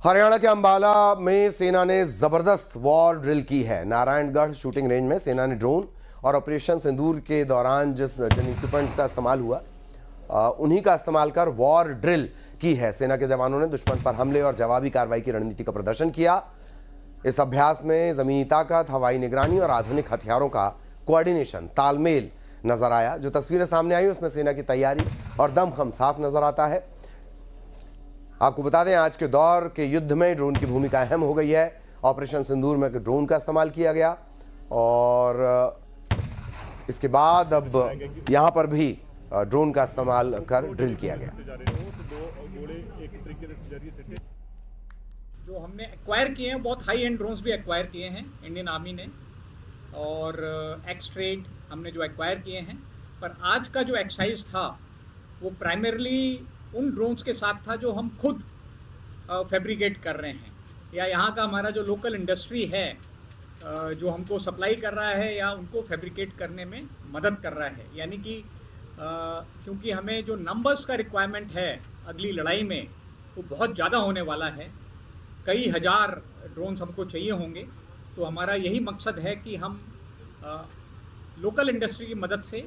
हरियाणा के अंबाला में सेना ने जबरदस्त वॉर ड्रिल की है। नारायणगढ़ शूटिंग रेंज में सेना ने ड्रोन और ऑपरेशन सिंदूर के दौरान जिन इक्विपमेंट्स का इस्तेमाल हुआ उन्हीं का इस्तेमाल कर वॉर ड्रिल की है। सेना के जवानों ने दुश्मन पर हमले और जवाबी कार्रवाई की रणनीति का प्रदर्शन किया। इस अभ्यास में जमीनी ताकत, हवाई निगरानी और आधुनिक हथियारों का कोऑर्डिनेशन, तालमेल नजर आया। जो तस्वीरें सामने आई उसमें सेना की तैयारी और दमखम साफ नजर आता है। आपको बता दें, आज के दौर के युद्ध में ड्रोन की भूमिका अहम हो गई है। ऑपरेशन सिंदूर में ड्रोन का इस्तेमाल किया गया और इसके बाद अब यहां पर भी ड्रोन का इस्तेमाल कर ड्रिल किया गया। जो हमने एक्वायर किए हैं, बहुत हाई एंड ड्रोन्स भी एक्वायर किए हैं इंडियन आर्मी ने, और एक्स-ट्रेड हमने जो एक्वायर किए हैं। पर आज का जो एक्सरसाइज था वो प्राइमरली उन ड्रोन्स के साथ था जो हम खुद फैब्रिकेट कर रहे हैं, या यहाँ का हमारा जो लोकल इंडस्ट्री है जो हमको सप्लाई कर रहा है या उनको फैब्रिकेट करने में मदद कर रहा है। यानी कि क्योंकि हमें जो नंबर्स का रिक्वायरमेंट है अगली लड़ाई में वो बहुत ज़्यादा होने वाला है, कई हज़ार ड्रोन्स हमको चाहिए होंगे। तो हमारा यही मकसद है कि हम लोकल इंडस्ट्री की मदद से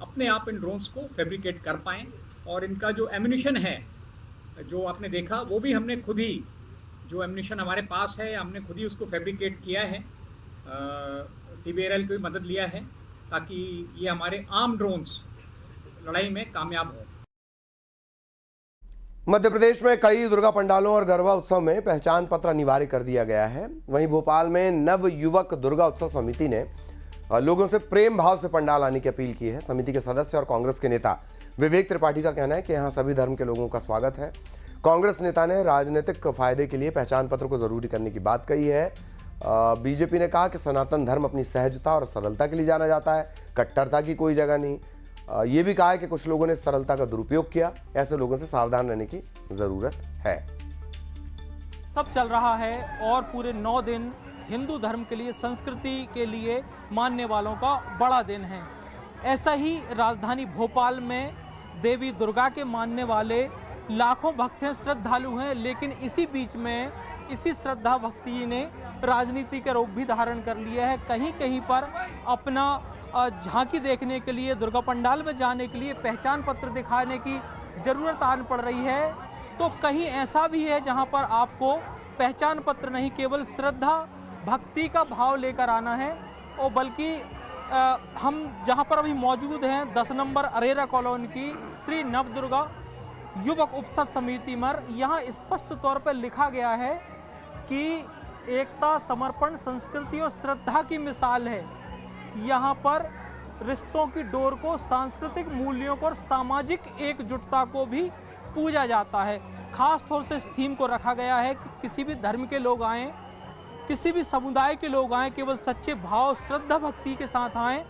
अपने आप इन ड्रोन्स को फैब्रिकेट कर पाएँ, और इनका जो एम्यूनिशन है जो आपने देखा वो भी हमने खुद ही, जो एम्यूनिशन हमारे पास है हमने खुद ही उसको फैब्रिकेट किया है, TBRL की मदद लिया है ताकि ये हमारे आर्म ड्रोन्स लड़ाई में कामयाब हो। मध्य प्रदेश में कई दुर्गा पंडालों और गरबा उत्सव में पहचान पत्र अनिवार्य कर दिया गया है। वहीं भोपाल में नव युवक दुर्गा उत्सव समिति ने लोगों से प्रेम भाव से पंडाल आने की अपील की है। समिति के सदस्य और कांग्रेस के नेता विवेक त्रिपाठी का कहना है कि यहां सभी धर्म के लोगों का स्वागत है। कांग्रेस नेता ने राजनीतिक फायदे के लिए पहचान पत्र को जरूरी करने की बात कही है। बीजेपी ने कहा कि सनातन धर्म अपनी सहजता और सरलता के लिए जाना जाता है, कट्टरता की कोई जगह नहीं। ये भी कहा है कि कुछ लोगों ने सरलता का दुरुपयोग किया, ऐसे लोगों से सावधान रहने की जरूरत है। सब चल रहा है और पूरे 9 दिन हिंदू धर्म के लिए, संस्कृति के लिए मानने वालों का बड़ा दिन है। ऐसा ही राजधानी भोपाल में देवी दुर्गा के मानने वाले लाखों भक्त हैं, श्रद्धालु हैं, लेकिन इसी बीच में इसी श्रद्धा भक्ति ने राजनीति का रूप भी धारण कर लिया है। कहीं कहीं पर अपना झांकी देखने के लिए, दुर्गा पंडाल में जाने के लिए पहचान पत्र दिखाने की जरूरत आन पड़ रही है, तो कहीं ऐसा भी है जहां पर आपको पहचान पत्र नहीं, केवल श्रद्धा भक्ति का भाव लेकर आना है। और बल्कि हम जहां पर अभी मौजूद हैं 10 नंबर अरेरा कॉलोनी की श्री नवदुर्गा युवक उपसद समिति में, यहाँ स्पष्ट तौर पर लिखा गया है कि एकता, समर्पण, संस्कृति और श्रद्धा की मिसाल है। यहाँ पर रिश्तों की डोर को, सांस्कृतिक मूल्यों को और सामाजिक एकजुटता को भी पूजा जाता है। खास तौर से इस थीम को रखा गया है कि किसी भी धर्म के लोग आएं, किसी भी समुदाय के लोग आएं, केवल सच्चे भाव, श्रद्धा भक्ति के साथ आएं।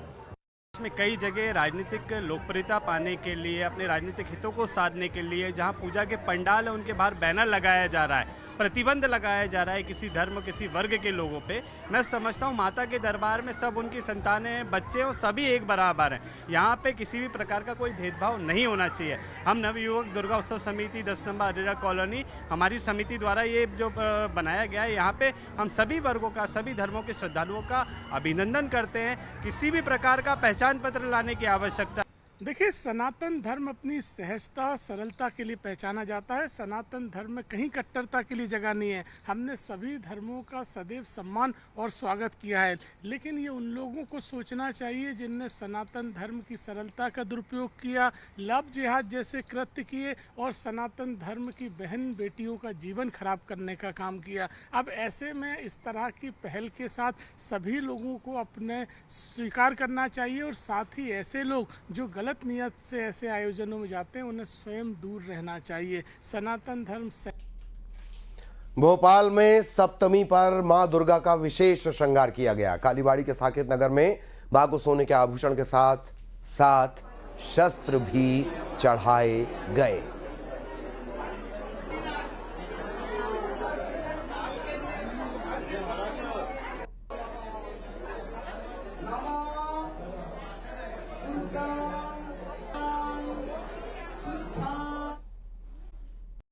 में कई जगह राजनीतिक लोकप्रियता पाने के लिए, अपने राजनीतिक हितों को साधने के लिए जहां पूजा के पंडाल है उनके बाहर बैनर लगाया जा रहा है, प्रतिबंध लगाया जा रहा है किसी धर्म, किसी वर्ग के लोगों पे। मैं समझता हूं माता के दरबार में सब उनकी संतानें, बच्चे और सभी एक बराबर हैं। यहाँ पे किसी भी प्रकार का कोई भेदभाव नहीं होना चाहिए। हम नवयुवक दुर्गा उत्सव समिति 10 नंबर अरेरा कॉलोनी, हमारी समिति द्वारा ये जो बनाया गया है, यहाँ पे हम सभी वर्गों का, सभी धर्मों के श्रद्धालुओं का अभिनंदन करते हैं। किसी भी प्रकार का पहचान पत्र लाने की आवश्यकता। देखिए, सनातन धर्म अपनी सहजता, सरलता के लिए पहचाना जाता है। सनातन धर्म में कहीं कट्टरता के लिए जगह नहीं है। हमने सभी धर्मों का सदैव सम्मान और स्वागत किया है, लेकिन ये उन लोगों को सोचना चाहिए जिनने सनातन धर्म की सरलता का दुरुपयोग किया, लव जिहाद जैसे कृत्य किए और सनातन धर्म की बहन बेटियों का जीवन खराब करने का काम किया। अब ऐसे में इस तरह की पहल के साथ सभी लोगों को अपने स्वीकार करना चाहिए, और साथ ही ऐसे लोग जो गलत नियत से ऐसे आयोजनों में जाते हैं उन्हें स्वयं दूर रहना चाहिए। सनातन धर्म से भोपाल में सप्तमी पर मां दुर्गा का विशेष श्रृंगार किया गया। कालीबाड़ी के साकेत नगर में मां को सोने के आभूषण के साथ साथ शस्त्र भी चढ़ाए गए।